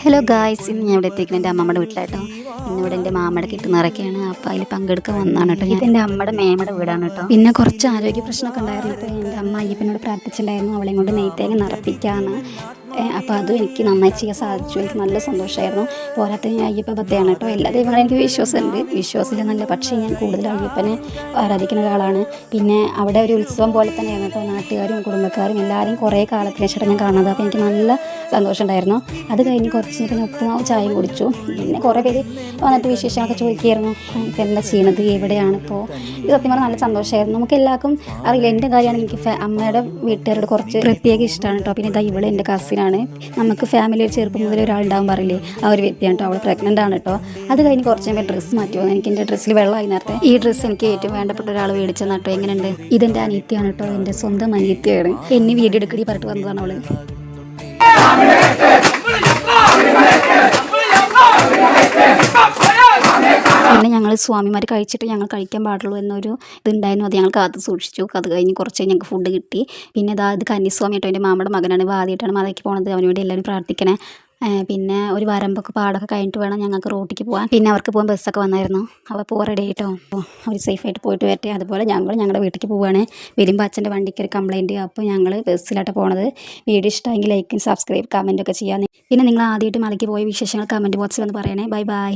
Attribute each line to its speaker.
Speaker 1: Hello guys, ഇന്ന് ഞാൻ ഇവിടെ എത്തിക്കുന്നത് എൻ്റെ അമ്മമ്മയുടെ വീട്ടിലാട്ടോ. ഇന്നിവിടെ എൻ്റെ മാമയുടെ കിട്ടുന്നറൊക്കെയാണ്. അപ്പോൾ അതിൽ പങ്കെടുക്കാൻ വന്നതാണ് കേട്ടോ. ഇതെൻ്റെ അമ്മയുടെ മേമയുടെ വീടാണ് കേട്ടോ. പിന്നെ കുറച്ച് ആരോഗ്യ പ്രശ്നമൊക്കെ ഉണ്ടായിരുന്നു. ഇപ്പോൾ എൻ്റെ അമ്മ അയ്യപ്പനോട് പ്രാർത്ഥിച്ചിട്ടുണ്ടായിരുന്നു അവളെയും കൊണ്ട് നെയ്ത്തേങ്ങ നിറപ്പിക്കാമെന്ന്. അപ്പോൾ അതും എനിക്ക് നന്നായി ചെയ്യാൻ സാധിച്ചു. എനിക്ക് നല്ല സന്തോഷമായിരുന്നു. പോരാത്തതിന് അയ്യപ്പ ബദ്ധയാണ് കേട്ടോ. എല്ലാ ദൈവങ്ങളും എനിക്ക് വിശ്വാസമുണ്ട്, വിശ്വാസമില്ലെന്നല്ല, പക്ഷേ ഞാൻ കൂടുതൽ അയ്യപ്പനെ ആരാധിക്കുന്ന ഒരാളാണ്. പിന്നെ അവിടെ ഒരു ഉത്സവം പോലെ തന്നെയാണ് കേട്ടോ. നാട്ടുകാരും കുടുംബക്കാരും എല്ലാവരും കുറേ കാലത്തിന് ശേഷം ഞാൻ കാണുന്നത്. അപ്പോൾ എനിക്ക് നല്ല സന്തോഷം ഉണ്ടായിരുന്നു. അത് കഴിഞ്ഞ് കുറച്ച് നേരം ഉപ്പുമാവ് ചായയും കുടിച്ചു. പിന്നെ കുറേ പേര് വന്നിട്ട് വിശേഷങ്ങളൊക്കെ ചോദിക്കുകയായിരുന്നു, ഇപ്പോൾ എന്താ ചെയ്യണത്, എവിടെയാണ് ഇപ്പോൾ. ഇത് സത്യം പറഞ്ഞാൽ നല്ല സന്തോഷമായിരുന്നു. നമുക്ക് എല്ലാവർക്കും അറിയില്ല. എൻ്റെ കാര്യമാണ് എനിക്ക് അമ്മയുടെ വീട്ടുകാരോട് കുറച്ച് പ്രത്യേക ഇഷ്ടമാണ് കേട്ടോ. പിന്നെ ഇതാ ഇവളെ എൻ്റെ കസിനാണ്. നമുക്ക് ഫാമിലിയിൽ ചെറുപ്പം മുതൽ ഒരാളുണ്ടാവും പറയില്ലേ, ആ ഒരു വ്യക്തിയാണ് കേട്ടോ. അവൾ പ്രഗ്നൻ്റ് ആണ് കേട്ടോ. അത് കഴിഞ്ഞ് കുറച്ച് നേരം ഡ്രസ്സ് മാറ്റി വന്നു. എനിക്ക് എൻ്റെ ഡ്രസ്സിൽ വെള്ളമായി നേരത്തെ. ഈ ഡ്രസ്സ് എനിക്ക് ഏറ്റവും വേണ്ടപ്പെട്ട ഒരാൾ മേടിച്ചെന്ന് കേട്ടോ. എങ്ങനെയുണ്ട്? ഇതെൻ്റെ അനിയത്തിയാണ് കേട്ടോ, എൻ്റെ സ്വന്തം അനിയത്തിയാണ്. എന്നെ വീഡിയോ എടുക്കടി പറഞ്ഞിട്ട് വന്നതാണ് അവള്. പിന്നെ ഞങ്ങൾ സ്വാമിമാർ കഴിച്ചിട്ട് ഞങ്ങൾ കഴിക്കാൻ പാടുള്ളൂ എന്നൊരു ഇതുണ്ടായിരുന്നു. അത് ഞങ്ങൾ കാത്ത് സൂക്ഷിച്ചു. അത് കഴിഞ്ഞ് കുറച്ച് ഞങ്ങൾക്ക് ഫുഡ് കിട്ടി. പിന്നെ ഇത് കന്നിസ്വാമി കേട്ടോ, എൻ്റെ മാമയുടെ മകനാണ്. ആദ്യമായിട്ടാണ് മലയ്ക്ക് പോണത്. അവന് വേണ്ടി എല്ലാവരും പ്രാർത്ഥിക്കണേ. പിന്നെ ഒരു വരമ്പൊക്കെ പാടൊക്കെ കഴിഞ്ഞിട്ട് വേണം ഞങ്ങൾക്ക് റോട്ടിലേക്ക് പോകാൻ. പിന്നെ അവർക്ക് പോകാൻ ബസ്സൊക്കെ വന്നായിരുന്നു. അപ്പോൾ പോകാൻ റെഡി ആയിട്ടോ. അപ്പോൾ അവർ സേഫായിട്ട് പോയിട്ട് വരട്ടെ. അതുപോലെ ഞങ്ങളുടെ വീട്ടിലേക്ക് പോവുകയാണ്. വരുമ്പോൾ അച്ഛൻ്റെ വണ്ടിക്ക് ഒരു കംപ്ലയിൻറ്റ്. അപ്പോൾ ഞങ്ങൾ ബസ്സിലായിട്ട് പോണത്. വീഡിയോ ഇഷ്ടമെങ്കിൽ ലൈക്കും സബ്സ്ക്രൈബ് കമൻറ്റൊക്കെ ചെയ്യാൻ. പിന്നെ നിങ്ങൾ ആദ്യമായിട്ട് മലയ്ക്ക് പോയ വിശേഷങ്ങൾ കമൻറ്റ് ബോക്സിൽ വന്ന് പറയണേ. Bye bye.